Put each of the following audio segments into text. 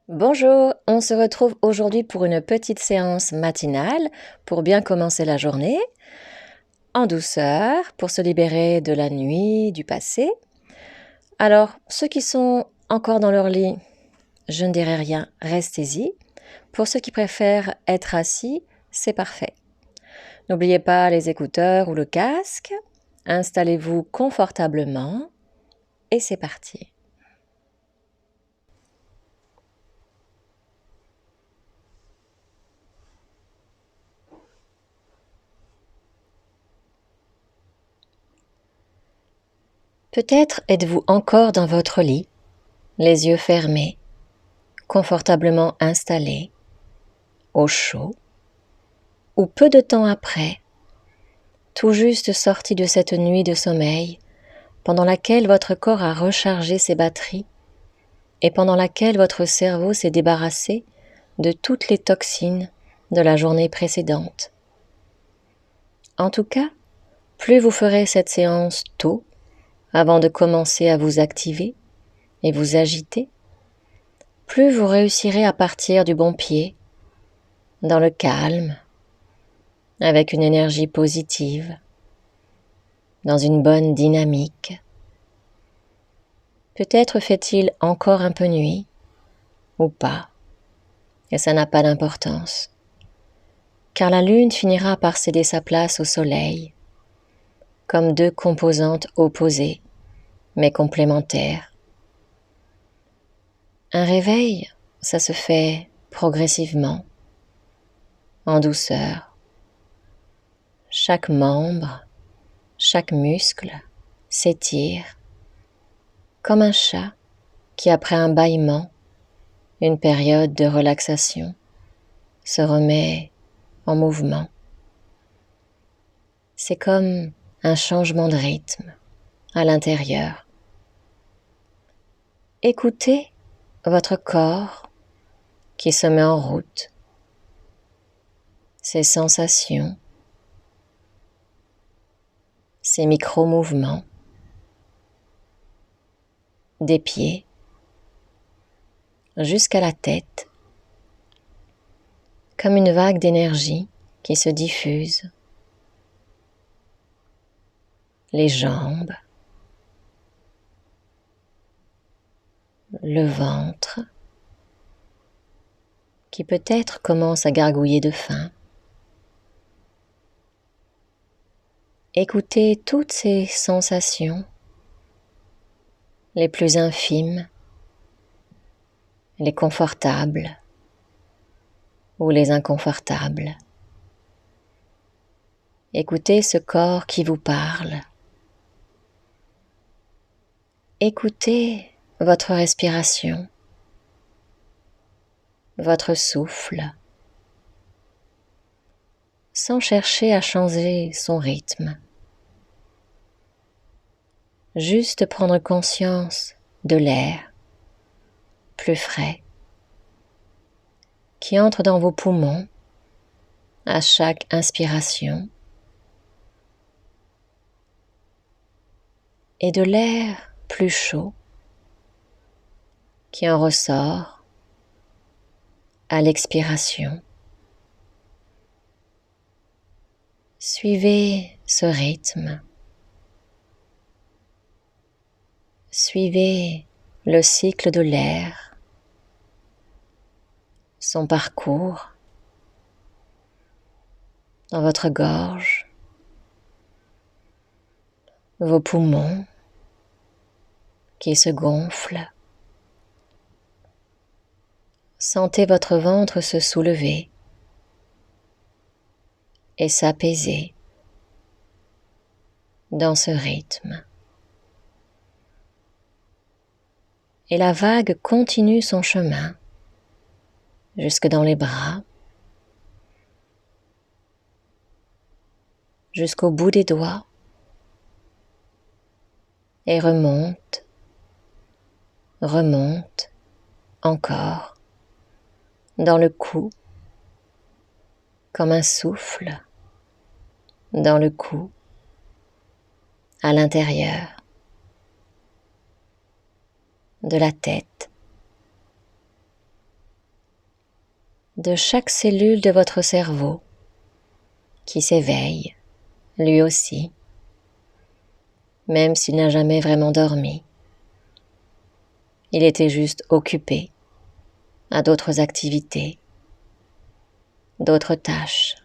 Bonjour, on se retrouve aujourd'hui pour une petite séance matinale pour bien commencer la journée, en douceur, pour se libérer de la nuit, du passé. Alors, ceux qui sont encore dans leur lit, je ne dirai rien, restez-y. Pour ceux qui préfèrent être assis, c'est parfait. N'oubliez pas les écouteurs ou le casque, installez-vous confortablement et c'est parti. Peut-être êtes-vous encore dans votre lit, les yeux fermés, confortablement installés, au chaud, ou peu de temps après, tout juste sorti de cette nuit de sommeil, pendant laquelle votre corps a rechargé ses batteries et pendant laquelle votre cerveau s'est débarrassé de toutes les toxines de la journée précédente. En tout cas, plus vous ferez cette séance tôt, avant de commencer à vous activer et vous agiter, plus vous réussirez à partir du bon pied, dans le calme, avec une énergie positive, dans une bonne dynamique. Peut-être fait-il encore un peu nuit, ou pas, et ça n'a pas d'importance, car la lune finira par céder sa place au soleil, comme deux composantes opposées, mais complémentaires. Un réveil, ça se fait progressivement, en douceur. Chaque membre, chaque muscle s'étire, comme un chat qui, après un bâillement, une période de relaxation, se remet en mouvement. C'est comme un changement de rythme à l'intérieur. Écoutez votre corps qui se met en route, ses sensations, ses micro-mouvements, des pieds jusqu'à la tête, comme une vague d'énergie qui se diffuse, les jambes, le ventre, qui peut-être commence à gargouiller de faim. Écoutez toutes ces sensations, les plus infimes, les confortables ou les inconfortables. Écoutez ce corps qui vous parle. Écoutez votre respiration, votre souffle, sans chercher à changer son rythme. Juste prendre conscience de l'air plus frais qui entre dans vos poumons à chaque inspiration et de l'air plus chaud qui en ressort à l'expiration. Suivez ce rythme. Suivez le cycle de l'air, son parcours dans votre gorge, vos poumons qui se gonflent. Sentez votre ventre se soulever et s'apaiser dans ce rythme. Et la vague continue son chemin jusque dans les bras, jusqu'au bout des doigts, et remonte, remonte, encore, dans le cou, comme un souffle, dans le cou, à l'intérieur de la tête, de chaque cellule de votre cerveau qui s'éveille, lui aussi, même s'il n'a jamais vraiment dormi. Il était juste occupé à d'autres activités, d'autres tâches.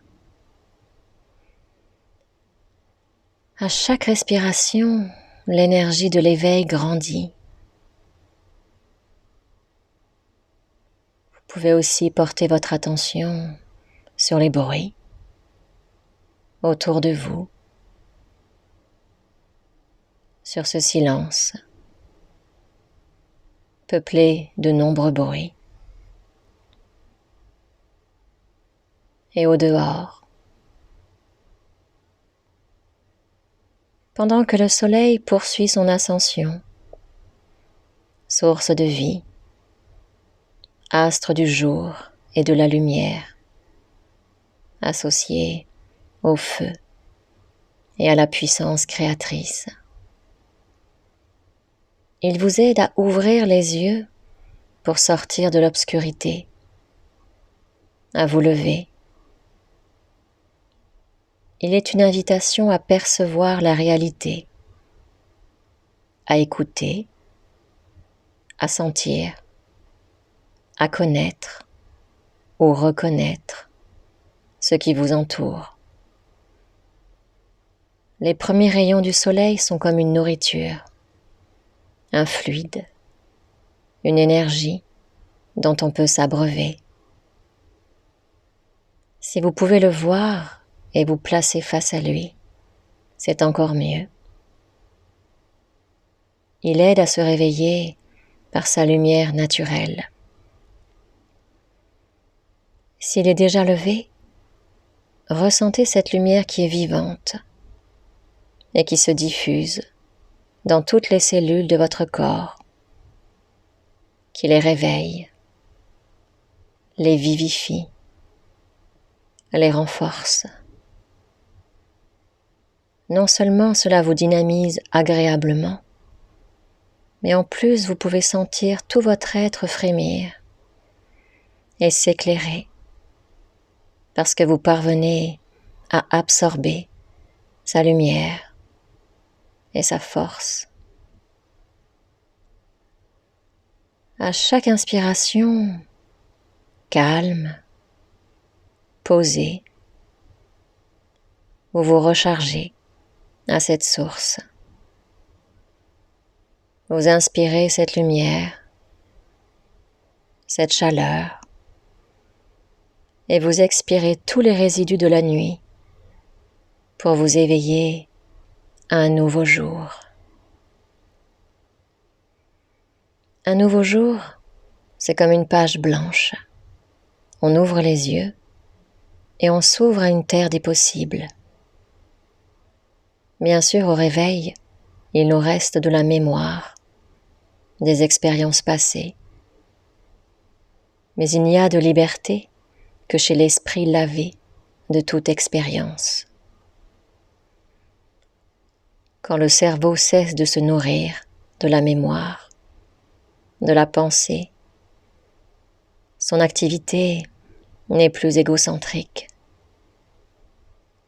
À chaque respiration, l'énergie de l'éveil grandit. Vous pouvez aussi porter votre attention sur les bruits autour de vous, sur ce silence peuplé de nombreux bruits. Et au dehors, pendant que le soleil poursuit son ascension, source de vie, astre du jour et de la lumière, associé au feu et à la puissance créatrice. Il vous aide à ouvrir les yeux pour sortir de l'obscurité, à vous lever. Il est une invitation à percevoir la réalité, à écouter, à sentir, à connaître ou reconnaître ce qui vous entoure. Les premiers rayons du soleil sont comme une nourriture, un fluide, une énergie dont on peut s'abreuver. Si vous pouvez le voir et vous placer face à lui, c'est encore mieux. Il aide à se réveiller par sa lumière naturelle. S'il est déjà levé, ressentez cette lumière qui est vivante et qui se diffuse dans toutes les cellules de votre corps, qui les réveille, les vivifie, les renforce. Non seulement cela vous dynamise agréablement, mais en plus vous pouvez sentir tout votre être frémir et s'éclairer parce que vous parvenez à absorber sa lumière et sa force. À chaque inspiration, calme, posée, vous vous rechargez à cette source. Vous inspirez cette lumière, cette chaleur, et vous expirez tous les résidus de la nuit pour vous éveiller à un nouveau jour. Un nouveau jour, c'est comme une page blanche. On ouvre les yeux et on s'ouvre à une terre des possibles. Bien sûr, au réveil, il nous reste de la mémoire, des expériences passées. Mais il n'y a de liberté que chez l'esprit lavé de toute expérience. Quand le cerveau cesse de se nourrir de la mémoire, de la pensée, son activité n'est plus égocentrique.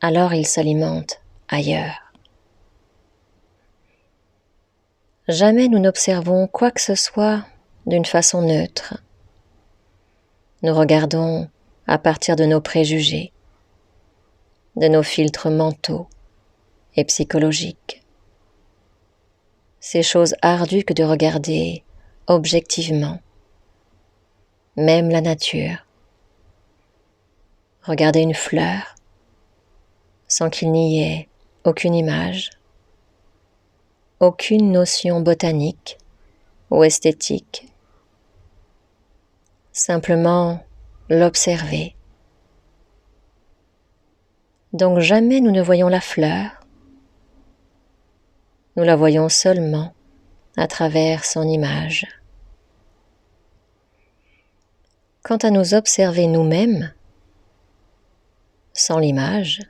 Alors il s'alimente ailleurs. Jamais nous n'observons quoi que ce soit d'une façon neutre. Nous regardons à partir de nos préjugés, de nos filtres mentaux et psychologiques. C'est chose ardue que de regarder objectivement, même la nature. Regarder une fleur sans qu'il n'y ait aucune image, aucune notion botanique ou esthétique. Simplement l'observer. Donc jamais nous ne voyons la fleur, nous la voyons seulement à travers son image. Quant à nous observer nous-mêmes, sans l'image,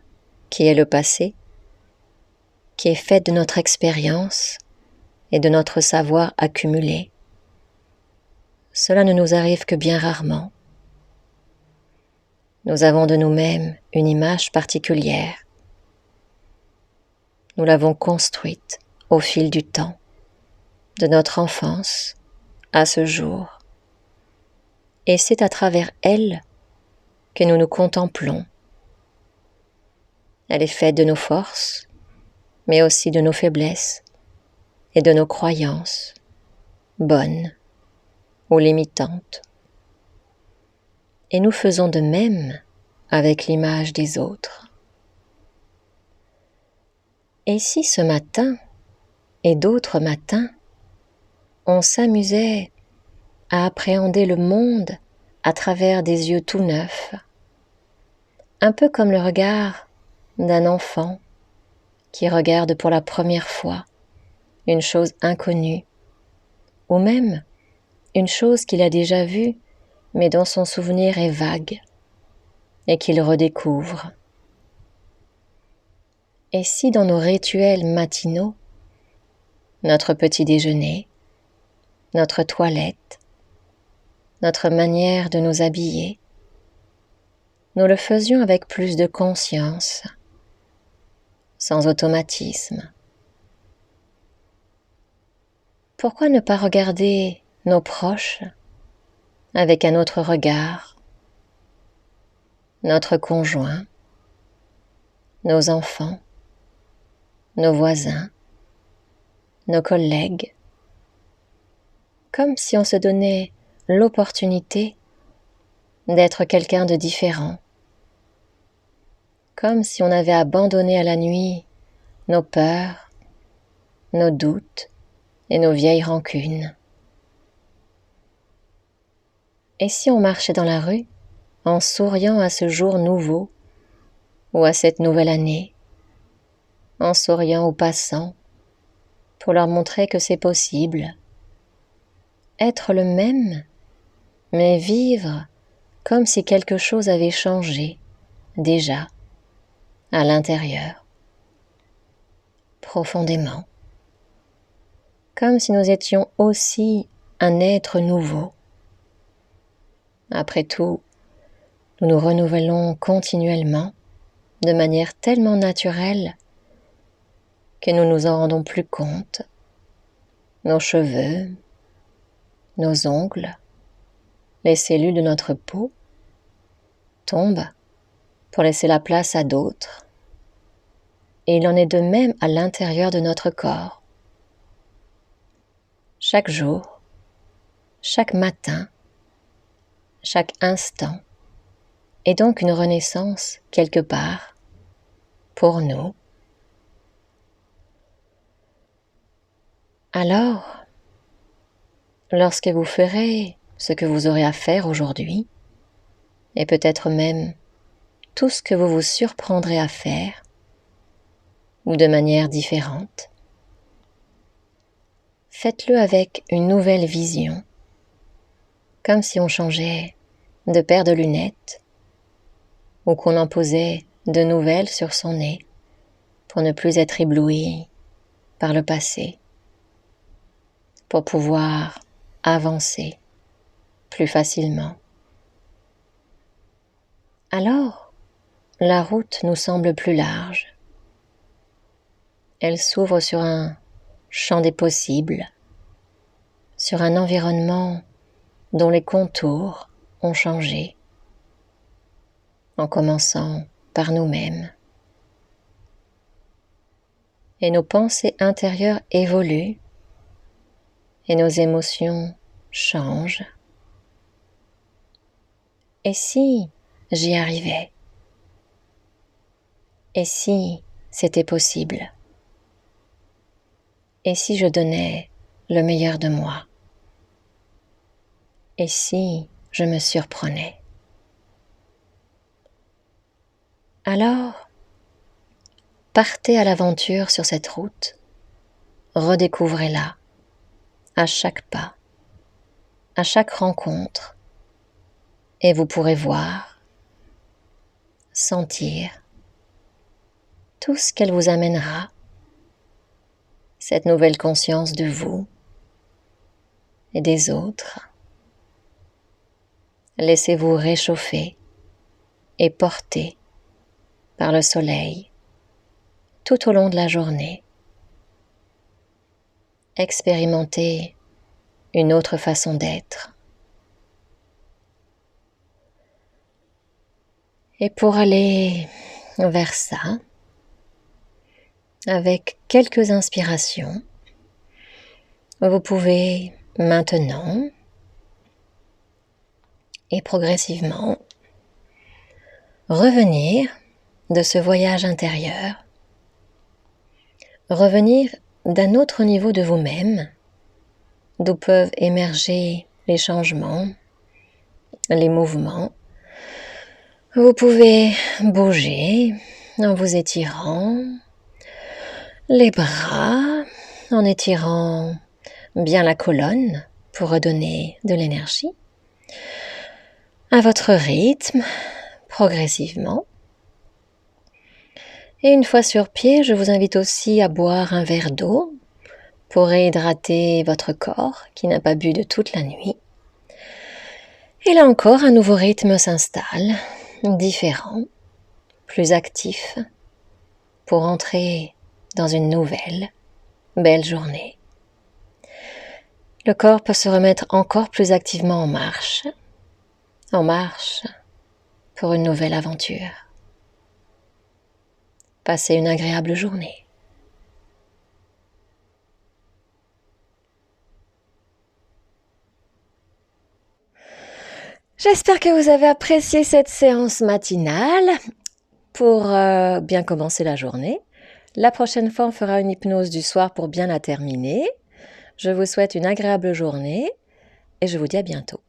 qui est le passé, qui est faite de notre expérience et de notre savoir accumulé, cela ne nous arrive que bien rarement. Nous avons de nous-mêmes une image particulière. Nous l'avons construite au fil du temps, de notre enfance à ce jour. Et c'est à travers elle que nous nous contemplons. Elle est faite de nos forces, mais aussi de nos faiblesses et de nos croyances, bonnes ou limitantes. Et nous faisons de même avec l'image des autres. Et si ce matin et d'autres matins, on s'amusait à appréhender le monde à travers des yeux tout neufs, un peu comme le regard d'un enfant qui regarde pour la première fois une chose inconnue, ou même une chose qu'il a déjà vue, mais dont son souvenir est vague, et qu'il redécouvre. Et si dans nos rituels matinaux, notre petit déjeuner, notre toilette, notre manière de nous habiller, nous le faisions avec plus de conscience, sans automatisme. Pourquoi ne pas regarder nos proches avec un autre regard, notre conjoint, nos enfants, nos voisins, nos collègues, comme si on se donnait l'opportunité d'être quelqu'un de différent, comme si on avait abandonné à la nuit nos peurs, nos doutes et nos vieilles rancunes. Et si on marchait dans la rue en souriant à ce jour nouveau ou à cette nouvelle année, en souriant aux passants pour leur montrer que c'est possible, être le même, mais vivre comme si quelque chose avait changé déjà à l'intérieur, profondément, comme si nous étions aussi un être nouveau. Après tout, nous nous renouvelons continuellement de manière tellement naturelle que nous nous en rendons plus compte. Nos cheveux, nos ongles, les cellules de notre peau tombent pour laisser la place à d'autres. Et il en est de même à l'intérieur de notre corps. Chaque jour, chaque matin, chaque instant est donc une renaissance quelque part pour nous. Alors, lorsque vous ferez ce que vous aurez à faire aujourd'hui, et peut-être même tout ce que vous vous surprendrez à faire, ou de manière différente, faites-le avec une nouvelle vision, comme si on changeait de paire de lunettes, ou qu'on en posait de nouvelles sur son nez, pour ne plus être ébloui par le passé, pour pouvoir avancer plus facilement. Alors, la route nous semble plus large. Elle s'ouvre sur un champ des possibles, sur un environnement dont les contours ont changé, en commençant par nous-mêmes. Et nos pensées intérieures évoluent, et nos émotions changent. Et si j'y arrivais? Et si c'était possible? Et si je donnais le meilleur de moi? Et si je me surprenais? Alors, partez à l'aventure sur cette route, redécouvrez-la à chaque pas, à chaque rencontre, et vous pourrez voir, sentir tout ce qu'elle vous amènera, cette nouvelle conscience de vous et des autres. Laissez-vous réchauffer et porté par le soleil tout au long de la journée. Expérimentez une autre façon d'être. Et pour aller vers ça, avec quelques inspirations, vous pouvez maintenant et progressivement revenir de ce voyage intérieur, revenir d'un autre niveau de vous-même, d'où peuvent émerger les changements, les mouvements. Vous pouvez bouger en vous étirant les bras, en étirant bien la colonne pour redonner de l'énergie. À votre rythme, progressivement. Et une fois sur pied, je vous invite aussi à boire un verre d'eau pour réhydrater votre corps qui n'a pas bu de toute la nuit. Et là encore, un nouveau rythme s'installe, différent, plus actif, pour entrer dans une nouvelle, belle journée. Le corps peut se remettre encore plus activement en marche pour une nouvelle aventure. Passez une agréable journée. J'espère que vous avez apprécié cette séance matinale pour bien commencer la journée. La prochaine fois, on fera une hypnose du soir pour bien la terminer. Je vous souhaite une agréable journée et je vous dis à bientôt.